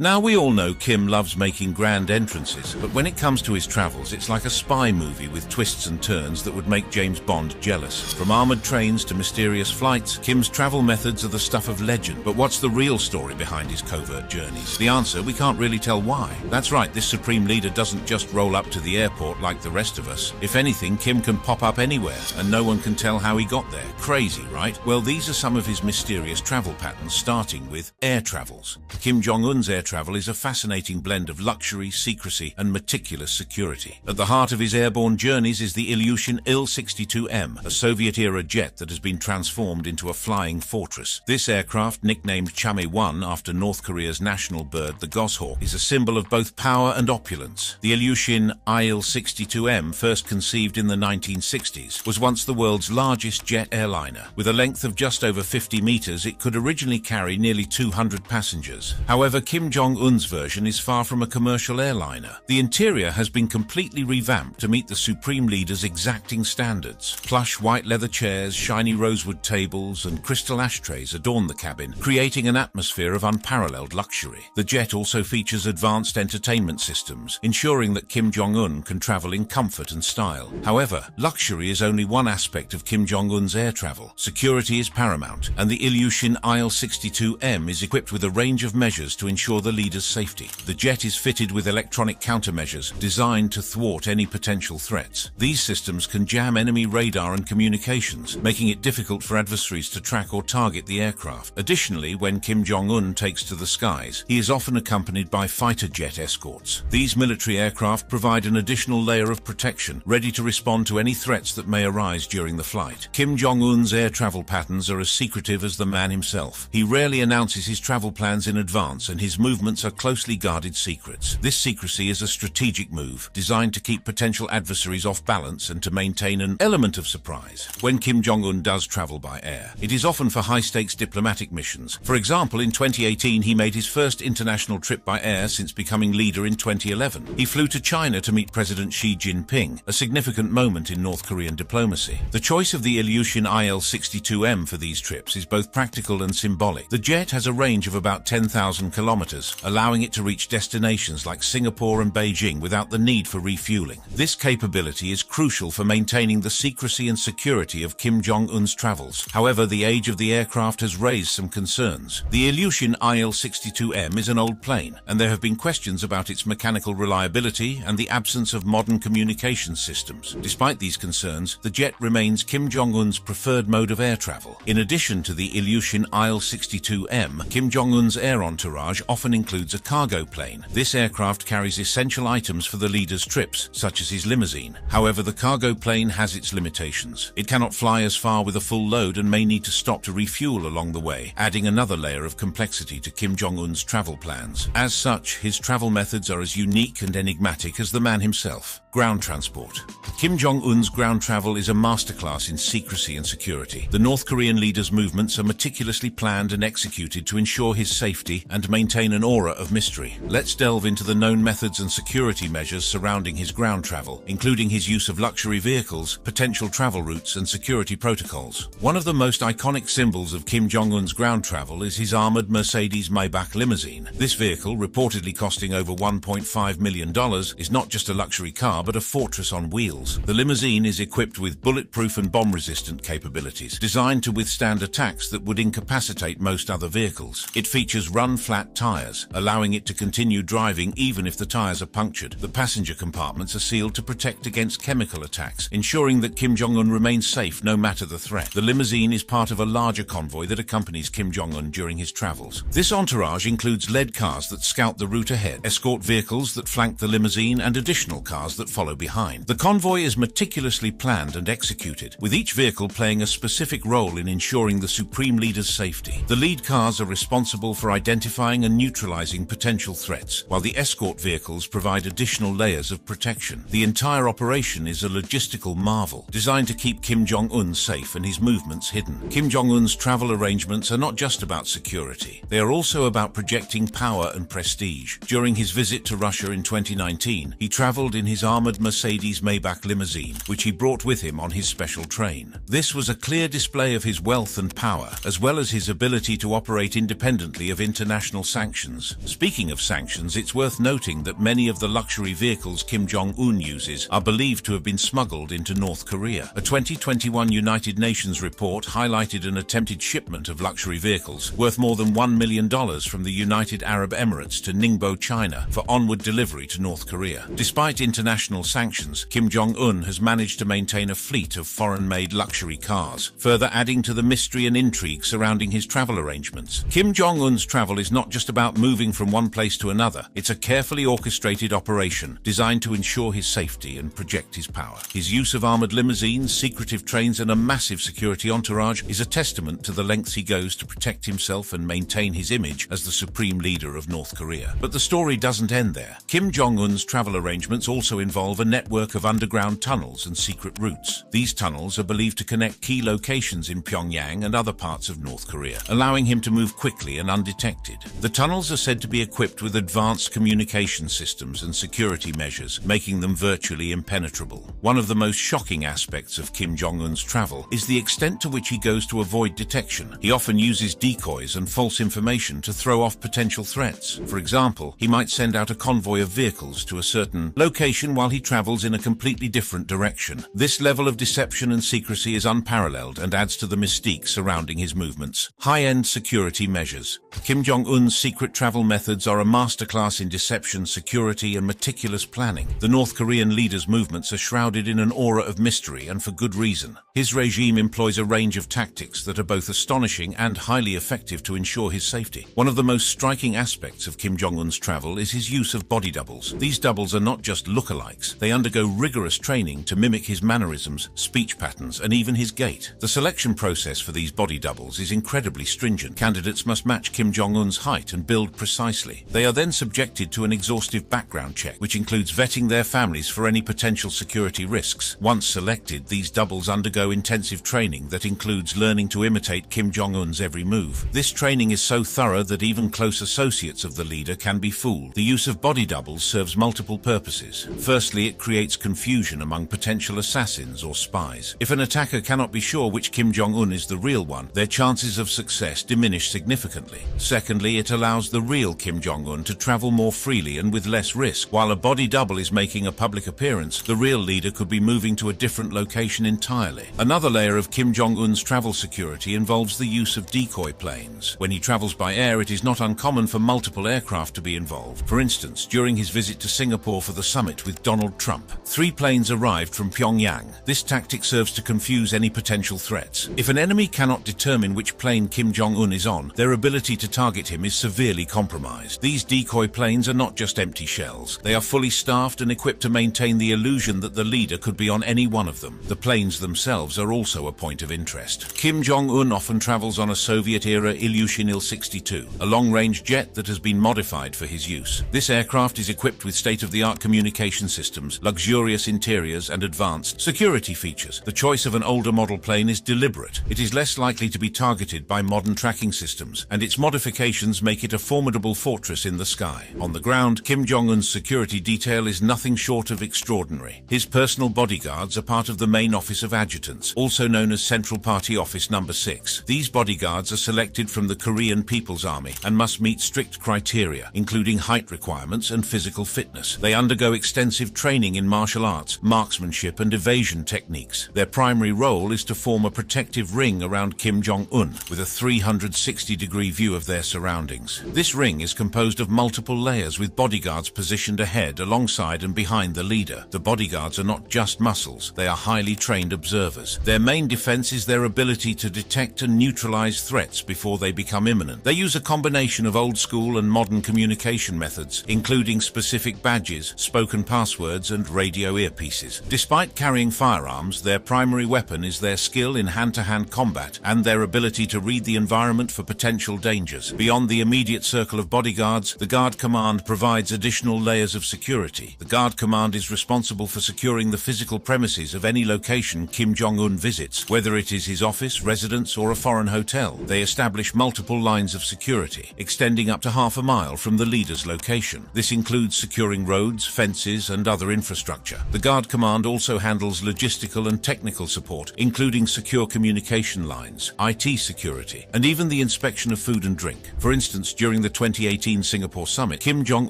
Now, we all know Kim loves making grand entrances, but when it comes to his travels, it's like a spy movie with twists and turns that would make James Bond jealous. From armored trains to mysterious flights, Kim's travel methods are the stuff of legend. But what's the real story behind his covert journeys? The answer: we can't really tell why. That's right, this supreme leader doesn't just roll up to the airport like the rest of us. If anything, Kim can pop up anywhere, and no one can tell how he got there. Crazy, right? Well, these are some of his mysterious travel patterns, starting with air travels. Kim Jong Un's air travel is a fascinating blend of luxury, secrecy, and meticulous security. At the heart of his airborne journeys is the Ilyushin Il-62M, a Soviet-era jet that has been transformed into a flying fortress. This aircraft, nicknamed Chame-1 after North Korea's national bird, the goshawk, is a symbol of both power and opulence. The Ilyushin Il-62M, first conceived in the 1960s, was once the world's largest jet airliner. With a length of just over 50 meters, it could originally carry nearly 200 passengers. However, Kim Jong-un's version is far from a commercial airliner. The interior has been completely revamped to meet the supreme leader's exacting standards. Plush white leather chairs, shiny rosewood tables, and crystal ashtrays adorn the cabin, creating an atmosphere of unparalleled luxury. The jet also features advanced entertainment systems, ensuring that Kim Jong-un can travel in comfort and style. However, luxury is only one aspect of Kim Jong-un's air travel. Security is paramount, and the Ilyushin Il-62M is equipped with a range of measures to ensure the leader's safety. The jet is fitted with electronic countermeasures designed to thwart any potential threats. These systems can jam enemy radar and communications, making it difficult for adversaries to track or target the aircraft. Additionally, when Kim Jong-un takes to the skies, he is often accompanied by fighter jet escorts. These military aircraft provide an additional layer of protection, ready to respond to any threats that may arise during the flight. Kim Jong-un's air travel patterns are as secretive as the man himself. He rarely announces his travel plans in advance, and his movements are closely guarded secrets. This secrecy is a strategic move, designed to keep potential adversaries off balance and to maintain an element of surprise. When Kim Jong-un does travel by air, it is often for high-stakes diplomatic missions. For example, in 2018, he made his first international trip by air since becoming leader in 2011. He flew to China to meet President Xi Jinping, a significant moment in North Korean diplomacy. The choice of the Ilyushin Il-62M for these trips is both practical and symbolic. The jet has a range of about 10,000 kilometers, allowing it to reach destinations like Singapore and Beijing without the need for refueling. This capability is crucial for maintaining the secrecy and security of Kim Jong-un's travels. However, the age of the aircraft has raised some concerns. The Ilyushin Il-62M is an old plane, and there have been questions about its mechanical reliability and the absence of modern communication systems. Despite these concerns, the jet remains Kim Jong-un's preferred mode of air travel. In addition to the Ilyushin Il-62M, Kim Jong-un's air entourage often includes a cargo plane. This aircraft carries essential items for the leader's trips, such as his limousine. However, the cargo plane has its limitations. It cannot fly as far with a full load and may need to stop to refuel along the way, adding another layer of complexity to Kim Jong-un's travel plans. As such, his travel methods are as unique and enigmatic as the man himself. Ground transport. Kim Jong-un's ground travel is a masterclass in secrecy and security. The North Korean leader's movements are meticulously planned and executed to ensure his safety and maintain an aura of mystery. Let's delve into the known methods and security measures surrounding his ground travel, including his use of luxury vehicles, potential travel routes, and security protocols. One of the most iconic symbols of Kim Jong-un's ground travel is his armored Mercedes-Maybach limousine. This vehicle, reportedly costing over $1.5 million, is not just a luxury car, but a fortress on wheels. The limousine is equipped with bulletproof and bomb-resistant capabilities, designed to withstand attacks that would incapacitate most other vehicles. It features run-flat tires, allowing it to continue driving even if the tires are punctured. The passenger compartments are sealed to protect against chemical attacks, ensuring that Kim Jong-un remains safe no matter the threat. The limousine is part of a larger convoy that accompanies Kim Jong-un during his travels. This entourage includes led cars that scout the route ahead, escort vehicles that flank the limousine, and additional cars that follow behind. The convoy is meticulously planned and executed, with each vehicle playing a specific role in ensuring the supreme leader's safety. The lead cars are responsible for identifying and neutralizing potential threats, while the escort vehicles provide additional layers of protection. The entire operation is a logistical marvel, designed to keep Kim Jong-un safe and his movements hidden. Kim Jong-un's travel arrangements are not just about security. They are also about projecting power and prestige. During his visit to Russia in 2019, he traveled in his armored Mercedes-Maybach limousine, which he brought with him on his special train. This was a clear display of his wealth and power, as well as his ability to operate independently of international sanctions. sanctions. Speaking of sanctions, it's worth noting that many of the luxury vehicles Kim Jong Un uses are believed to have been smuggled into North Korea. A 2021 United Nations report highlighted an attempted shipment of luxury vehicles worth more than $1 million from the United Arab Emirates to Ningbo, China, for onward delivery to North Korea. Despite international sanctions, Kim Jong Un has managed to maintain a fleet of foreign-made luxury cars, further adding to the mystery and intrigue surrounding his travel arrangements. Kim Jong Un's travel is not just about moving from one place to another. It's a carefully orchestrated operation designed to ensure his safety and project his power. His use of armored limousines, secretive trains, and a massive security entourage is a testament to the lengths he goes to protect himself and maintain his image as the supreme leader of North Korea. But the story doesn't end there. Kim Jong Un's travel arrangements also involve a network of underground tunnels and secret routes. These tunnels are believed to connect key locations in Pyongyang and other parts of North Korea, allowing him to move quickly and undetected. The tunnels are said to be equipped with advanced communication systems and security measures, making them virtually impenetrable. One of the most shocking aspects of Kim Jong Un's travel is the extent to which he goes to avoid detection. He often uses decoys and false information to throw off potential threats. For example, he might send out a convoy of vehicles to a certain location while he travels in a completely different direction. This level of deception and secrecy is unparalleled and adds to the mystique surrounding his movements. High-end security measures. Kim Jong Un's secret travel methods are a masterclass in deception, security, and meticulous planning. The North Korean leader's movements are shrouded in an aura of mystery, and for good reason. His regime employs a range of tactics that are both astonishing and highly effective to ensure his safety. One of the most striking aspects of Kim Jong Un's travel is his use of body doubles. These doubles are not just lookalikes. They undergo rigorous training to mimic his mannerisms, speech patterns, and even his gait. The selection process for these body doubles is incredibly stringent. Candidates must match Kim Jong Un's height and build precisely. They are then subjected to an exhaustive background check, which includes vetting their families for any potential security risks. Once selected, these doubles undergo intensive training that includes learning to imitate Kim Jong Un's every move. This training is so thorough that even close associates of the leader can be fooled. The use of body doubles serves multiple purposes. Firstly, it creates confusion among potential assassins or spies. If an attacker cannot be sure which Kim Jong Un is the real one, their chances of success diminish significantly. Secondly, it allows the real Kim Jong Un to travel more freely and with less risk. While a body double is making a public appearance, the real leader could be moving to a different location entirely. Another layer of Kim Jong Un's travel security involves the use of decoy planes. When he travels by air, it is not uncommon for multiple aircraft to be involved. For instance, during his visit to Singapore for the summit with Donald Trump, 3 planes arrived from Pyongyang. This tactic serves to confuse any potential threats. If an enemy cannot determine which plane Kim Jong Un is on, their ability to target him is severely compromised. These decoy planes are not just empty shells. They are fully staffed and equipped to maintain the illusion that the leader could be on any one of them. The planes themselves are also a point of interest. Kim Jong Un often travels on a Soviet-era Ilyushin Il-62, a long-range jet that has been modified for his use. This aircraft is equipped with state-of-the-art communication systems, luxurious interiors, and advanced security features. The choice of an older model plane is deliberate. It is less likely to be targeted by modern tracking systems, and its modifications make it a formidable fortress in the sky. On the ground, Kim Jong Un's security detail is nothing short of extraordinary. His personal bodyguards are part of the main office of adjutants, also known as Central Party Office Number 6. These bodyguards are selected from the Korean People's Army and must meet strict criteria, including height requirements and physical fitness. They undergo extensive training in martial arts, marksmanship, and evasion techniques. Their primary role is to form a protective ring around Kim Jong Un, with a 360-degree view of their surroundings. This ring is composed of multiple layers, with bodyguards positioned ahead, alongside, and behind the leader. The bodyguards are not just muscles, they are highly trained observers. Their main defense is their ability to detect and neutralize threats before they become imminent. They use a combination of old-school and modern communication methods, including specific badges, spoken passwords, and radio earpieces. Despite carrying firearms, their primary weapon is their skill in hand-to-hand combat and their ability to read the environment for potential dangers. Beyond the immediate circle of bodyguards, the Guard Command provides additional layers of security. The Guard Command is responsible for securing the physical premises of any location Kim Jong Un visits, whether it is his office, residence, or a foreign hotel. They establish multiple lines of security, extending up to half a mile from the leader's location. This includes securing roads, fences, and other infrastructure. The Guard Command also handles logistical and technical support, including secure communication lines, IT security, and even the inspection of food and drink. For instance, during During the 2018 Singapore summit, Kim Jong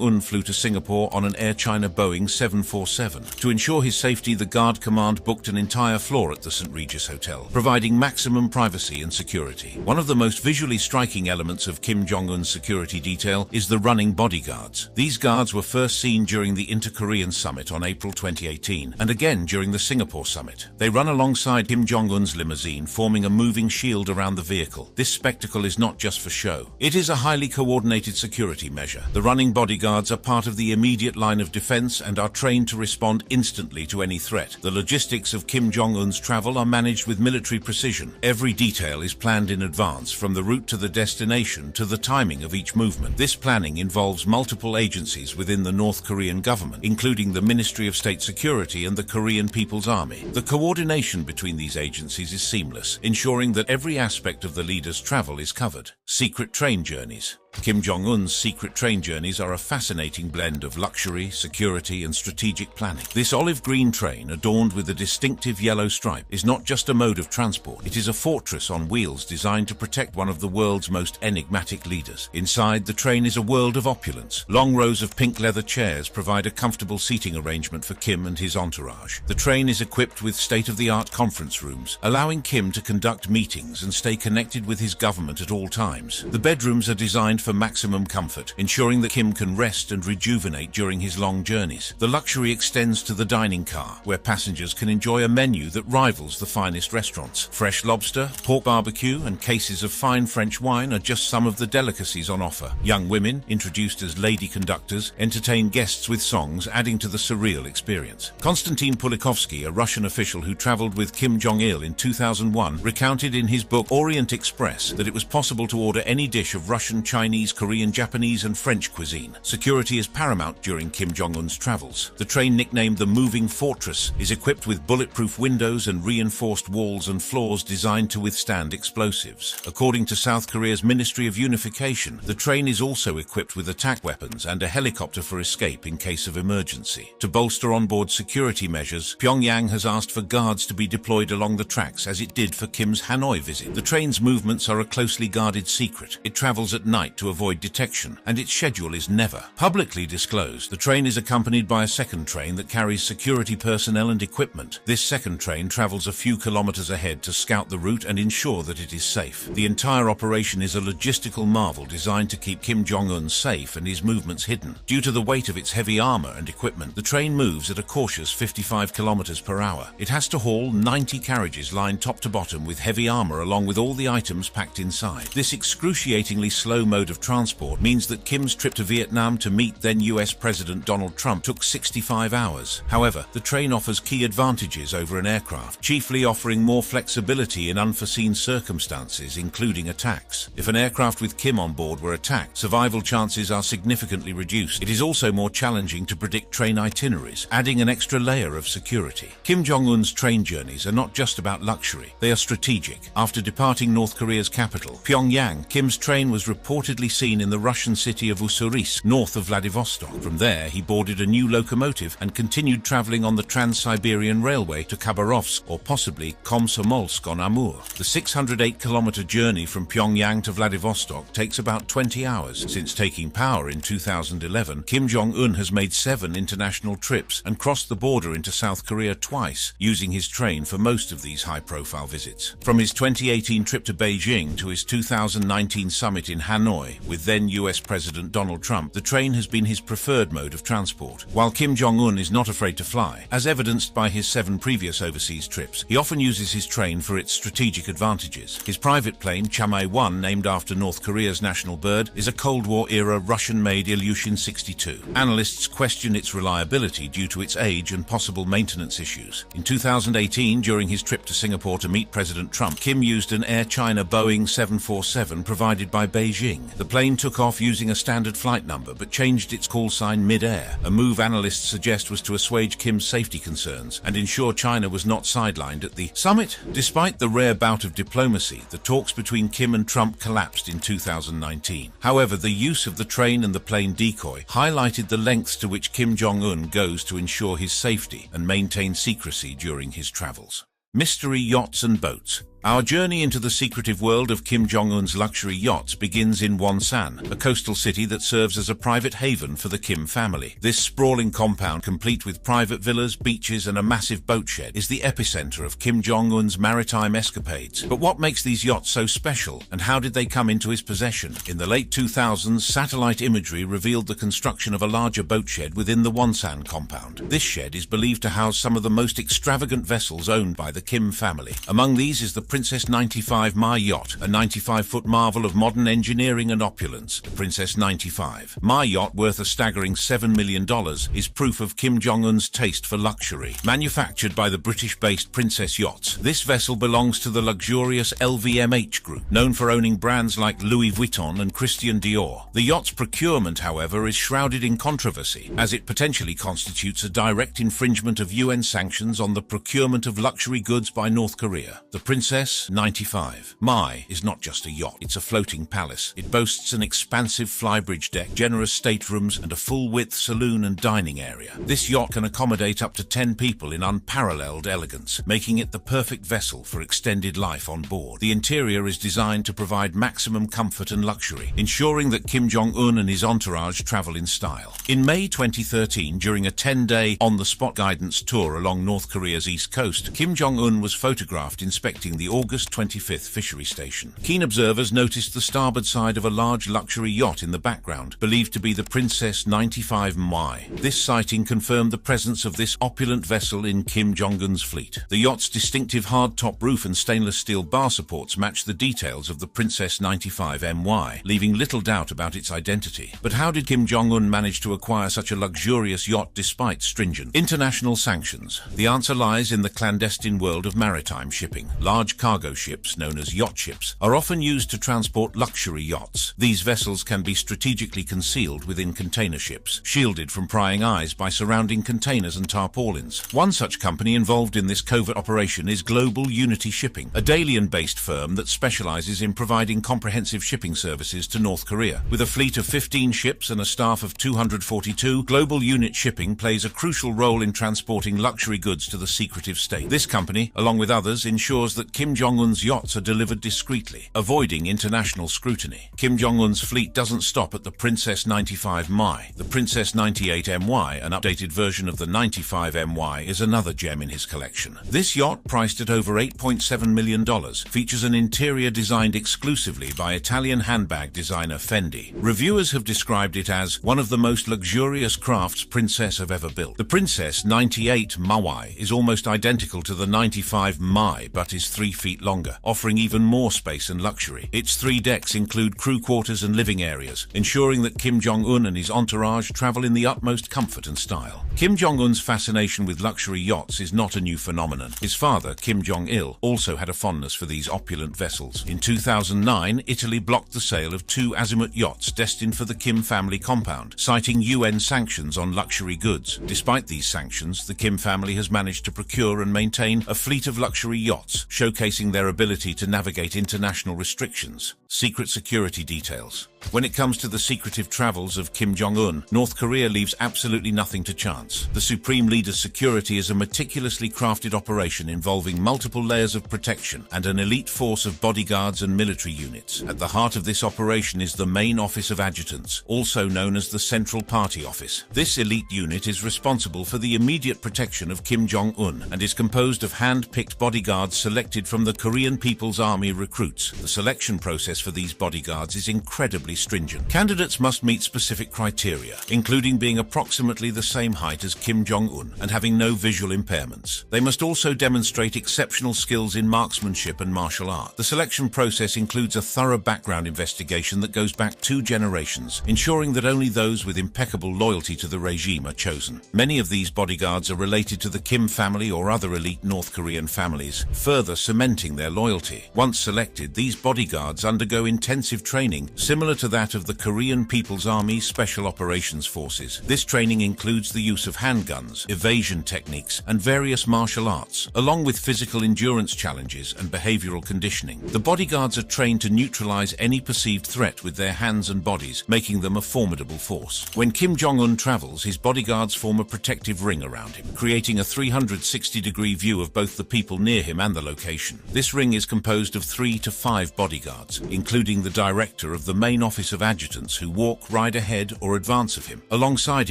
Un flew to Singapore on an Air China Boeing 747. To ensure his safety, the Guard Command booked an entire floor at the St. Regis Hotel, providing maximum privacy and security. One of the most visually striking elements of Kim Jong Un's security detail is the running bodyguards. These guards were first seen during the Inter-Korean Summit on April 2018, and again during the Singapore Summit. They run alongside Kim Jong Un's limousine, forming a moving shield around the vehicle. This spectacle is not just for show. It is a highly coordinated security measure. The running bodyguards are part of the immediate line of defense and are trained to respond instantly to any threat. The logistics of Kim Jong Un's travel are managed with military precision. Every detail is planned in advance, from the route to the destination to the timing of each movement. This planning involves multiple agencies within the North Korean government, including the Ministry of State Security and the Korean People's Army. The coordination between these agencies is seamless, ensuring that every aspect of the leader's travel is covered. Secret train journeys. Kim Jong-un's secret train journeys are a fascinating blend of luxury, security, and strategic planning. This olive green train, adorned with a distinctive yellow stripe, is not just a mode of transport. It is a fortress on wheels designed to protect one of the world's most enigmatic leaders. Inside, the train is a world of opulence. Long rows of pink leather chairs provide a comfortable seating arrangement for Kim and his entourage. The train is equipped with state-of-the-art conference rooms, allowing Kim to conduct meetings and stay connected with his government at all times. The bedrooms are designed for maximum comfort, ensuring that Kim can rest and rejuvenate during his long journeys. The luxury extends to the dining car, where passengers can enjoy a menu that rivals the finest restaurants. Fresh lobster, pork barbecue, and cases of fine French wine are just some of the delicacies on offer. Young women, introduced as lady conductors, entertain guests with songs, adding to the surreal experience. Konstantin Pulikovsky, a Russian official who traveled with Kim Jong-il in 2001, recounted in his book Orient Express that it was possible to order any dish of Russian, Chinese, Korean, Japanese, and French cuisine. Security is paramount during Kim Jong-un's travels. The train, nicknamed the Moving Fortress, is equipped with bulletproof windows and reinforced walls and floors designed to withstand explosives. According to South Korea's Ministry of Unification, the train is also equipped with attack weapons and a helicopter for escape in case of emergency. To bolster onboard security measures, Pyongyang has asked for guards to be deployed along the tracks, as it did for Kim's Hanoi visit. The train's movements are a closely guarded secret. It travels at night to avoid detection, and its schedule is never publicly disclosed. The train is accompanied by a second train that carries security personnel and equipment. This second train travels a few kilometers ahead to scout the route and ensure that it is safe. The entire operation is a logistical marvel designed to keep Kim Jong-un safe and his movements hidden. Due to the weight of its heavy armor and equipment, the train moves at a cautious 55 kilometers per hour. It has to haul 90 carriages lined top to bottom with heavy armor, along with all the items packed inside. This excruciatingly slow mode of transport means that Kim's trip to Vietnam to meet then US President Donald Trump took 65 hours. However, the train offers key advantages over an aircraft, chiefly offering more flexibility in unforeseen circumstances, including attacks. If an aircraft with Kim on board were attacked, survival chances are significantly reduced. It is also more challenging to predict train itineraries, adding an extra layer of security. Kim Jong-un's train journeys are not just about luxury, they are strategic. After departing North Korea's capital, Pyongyang, Kim's train was reportedly seen in the Russian city of Ussurisk, north of Vladivostok. From there, he boarded a new locomotive and continued traveling on the Trans-Siberian Railway to Khabarovsk, or possibly Komsomolsk on Amur. The 608-kilometer journey from Pyongyang to Vladivostok takes about 20 hours. Since taking power in 2011, Kim Jong-un has made 7 international trips and crossed the border into South Korea twice, using his train for most of these high-profile visits. From his 2018 trip to Beijing to his 2019 summit in Hanoi with then US President Donald Trump, the train has been his preferred mode of transport. While Kim Jong-un is not afraid to fly, as evidenced by his 7 previous overseas trips, he often uses his train for its strategic advantages. His private plane, Chamae-1, named after North Korea's national bird, is a Cold War-era Russian-made Ilyushin 62. Analysts question its reliability due to its age and possible maintenance issues. In 2018, during his trip to Singapore to meet President Trump, Kim used an Air China Boeing 747 provided by Beijing. The plane took off using a standard flight number but changed its call sign mid-air, a move analysts suggest was to assuage Kim's safety concerns and ensure China was not sidelined at the summit. Despite the rare bout of diplomacy, the talks between Kim and Trump collapsed in 2019. However, the use of the train and the plane decoy highlighted the lengths to which Kim Jong-un goes to ensure his safety and maintain secrecy during his travels. Mystery yachts and boats. Our journey into the secretive world of Kim Jong Un's luxury yachts begins in Wonsan, a coastal city that serves as a private haven for the Kim family. This sprawling compound, complete with private villas, beaches, and a massive boat shed, is the epicenter of Kim Jong Un's maritime escapades. But what makes these yachts so special, and how did they come into his possession? In the late 2000s, satellite imagery revealed the construction of a larger boat shed within the Wonsan compound. This shed is believed to house some of the most extravagant vessels owned by the Kim family. Among these is the Princess 95 Ma yacht, a 95-foot marvel of modern engineering and opulence. The Princess 95 Ma yacht, worth a staggering $7 million, is proof of Kim Jong-un's taste for luxury. Manufactured by the British-based Princess Yachts, this vessel belongs to the luxurious LVMH group, known for owning brands like Louis Vuitton and Christian Dior. The yacht's procurement, however, is shrouded in controversy, as it potentially constitutes a direct infringement of UN sanctions on the procurement of luxury goods by North Korea. The Princess 95 Ma is not just a yacht, it's a floating palace. It boasts an expansive flybridge deck, generous staterooms, and a full-width saloon and dining area. This yacht can accommodate up to 10 people in unparalleled elegance, making it the perfect vessel for extended life on board. The interior is designed to provide maximum comfort and luxury, ensuring that Kim Jong-un and his entourage travel in style. In May 2013, during a 10-day on-the-spot guidance tour along North Korea's east coast, Kim Jong-un was photographed inspecting the August 25th fishery station. Keen observers noticed the starboard side of a large luxury yacht in the background, believed to be the Princess 95 Ma. This sighting confirmed the presence of this opulent vessel in Kim Jong-un's fleet. The yacht's distinctive hard-top roof and stainless steel bar supports match the details of the Princess 95 Ma, leaving little doubt about its identity. But how did Kim Jong-un manage to acquire such a luxurious yacht despite stringent international sanctions? The answer lies in the clandestine world of maritime shipping. Large cargo ships, known as yacht ships, are often used to transport luxury yachts. These vessels can be strategically concealed within container ships, shielded from prying eyes by surrounding containers and tarpaulins. One such company involved in this covert operation is Global Unity Shipping, a Dalian-based firm that specializes in providing comprehensive shipping services to North Korea. With a fleet of 15 ships and a staff of 242, Global Unit Shipping plays a crucial role in transporting luxury goods to the secretive state. This company, along with others, ensures that Kim Jong-un's yachts are delivered discreetly, avoiding international scrutiny. Kim Jong-un's fleet doesn't stop at the Princess 95 Ma. The Princess 98 My, an updated version of the 95 My, is another gem in his collection. This yacht, priced at over $8.7 million, features an interior designed exclusively by Italian handbag designer Fendi. Reviewers have described it as one of the most luxurious crafts Princess have ever built. The Princess 98 Ma is almost identical to the 95 Ma, but is 3 feet longer, offering even more space and luxury. Its 3 decks include crew quarters and living areas, ensuring that Kim Jong-un and his entourage travel in the utmost comfort and style. Kim Jong-un's fascination with luxury yachts is not a new phenomenon. His father, Kim Jong-il, also had a fondness for these opulent vessels. In 2009, Italy blocked the sale of 2 Azimut yachts destined for the Kim family compound, citing UN sanctions on luxury goods. Despite these sanctions, the Kim family has managed to procure and maintain a fleet of luxury yachts, showcasing their ability to navigate international restrictions. Secret security details. When it comes to the secretive travels of Kim Jong-un, North Korea leaves absolutely nothing to chance. The supreme leader's security is a meticulously crafted operation involving multiple layers of protection and an elite force of bodyguards and military units. At the heart of this operation is the Main Office of Adjutants, also known as the Central Party Office. This elite unit is responsible for the immediate protection of Kim Jong-un and is composed of hand-picked bodyguards selected from the Korean People's Army recruits. The selection process for these bodyguards is incredibly stringent. Candidates must meet specific criteria, including being approximately the same height as Kim Jong-un and having no visual impairments. They must also demonstrate exceptional skills in marksmanship and martial art. The selection process includes a thorough background investigation that goes back 2 generations, ensuring that only those with impeccable loyalty to the regime are chosen. Many of these bodyguards are related to the Kim family or other elite North Korean families, further cementing their loyalty. Once selected, these bodyguards undergo intensive training similar to to that of the Korean People's Army Special Operations Forces. This training includes the use of handguns, evasion techniques, and various martial arts, along with physical endurance challenges and behavioral conditioning. The bodyguards are trained to neutralize any perceived threat with their hands and bodies, making them a formidable force. When Kim Jong Un travels, his bodyguards form a protective ring around him, creating a 360-degree view of both the people near him and the location. This ring is composed of 3 to 5 bodyguards, including the director of the main office of adjutants, who walk right ahead or advance of him. Alongside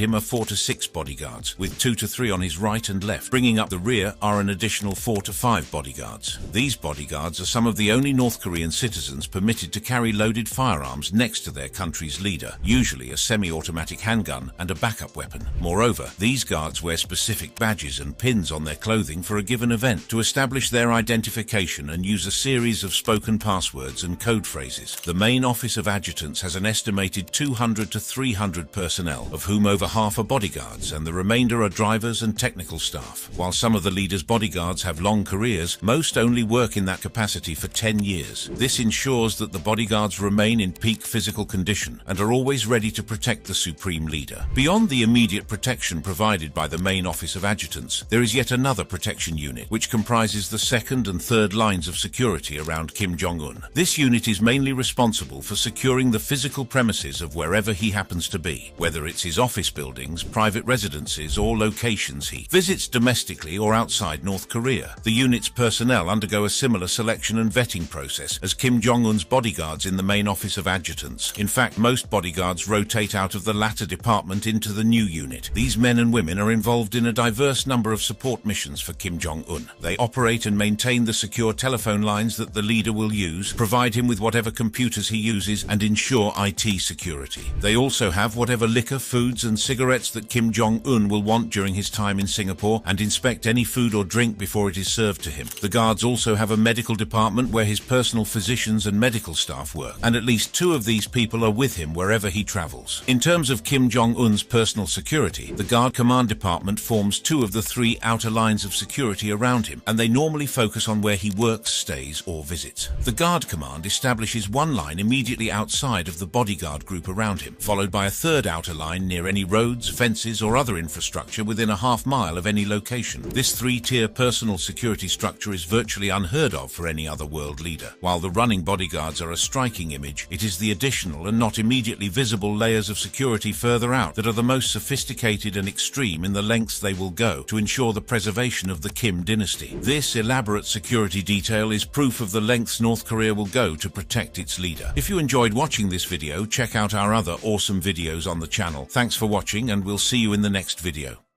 him are 4 to 6 bodyguards, with 2 to 3 on his right and left. Bringing up the rear are an additional 4 to 5 bodyguards. These bodyguards are some of the only North Korean citizens permitted to carry loaded firearms next to their country's leader, usually a semi-automatic handgun and a backup weapon. Moreover, these guards wear specific badges and pins on their clothing for a given event to establish their identification and use a series of spoken passwords and code phrases. The main office of adjutants has an estimated 200 to 300 personnel, of whom over half are bodyguards and the remainder are drivers and technical staff. While some of the leaders' bodyguards have long careers, most only work in that capacity for 10 years. This ensures that the bodyguards remain in peak physical condition and are always ready to protect the supreme leader. Beyond the immediate protection provided by the main office of adjutants, there is yet another protection unit, which comprises the second and third lines of security around Kim Jong-un. This unit is mainly responsible for securing the physical premises of wherever he happens to be, whether it's his office buildings, private residences, or locations he visits domestically or outside North Korea. The unit's personnel undergo a similar selection and vetting process as Kim Jong-un's bodyguards in the main office of adjutants. In fact, most bodyguards rotate out of the latter department into the new unit. These men and women are involved in a diverse number of support missions for Kim Jong-un. They operate and maintain the secure telephone lines that the leader will use, provide him with whatever computers he uses, and ensure IT security. They also have whatever liquor, foods, and cigarettes that Kim Jong-un will want during his time in Singapore, and inspect any food or drink before it is served to him. The guards also have a medical department where his personal physicians and medical staff work, and at least 2 of these people are with him wherever he travels. In terms of Kim Jong-un's personal security, the Guard Command Department forms 2 of the 3 outer lines of security around him, and they normally focus on where he works, stays, or visits. The Guard Command establishes one line immediately outside of the bodyguard group around him, followed by a 3rd outer line near any roads, fences, or other infrastructure within a half-mile of any location. This 3-tier personal security structure is virtually unheard of for any other world leader. While the running bodyguards are a striking image, it is the additional and not immediately visible layers of security further out that are the most sophisticated and extreme in the lengths they will go to ensure the preservation of the Kim dynasty. This elaborate security detail is proof of the lengths North Korea will go to protect its leader. If you enjoyed watching this video, check out our other awesome videos on the channel. Thanks for watching, and we'll see you in the next video.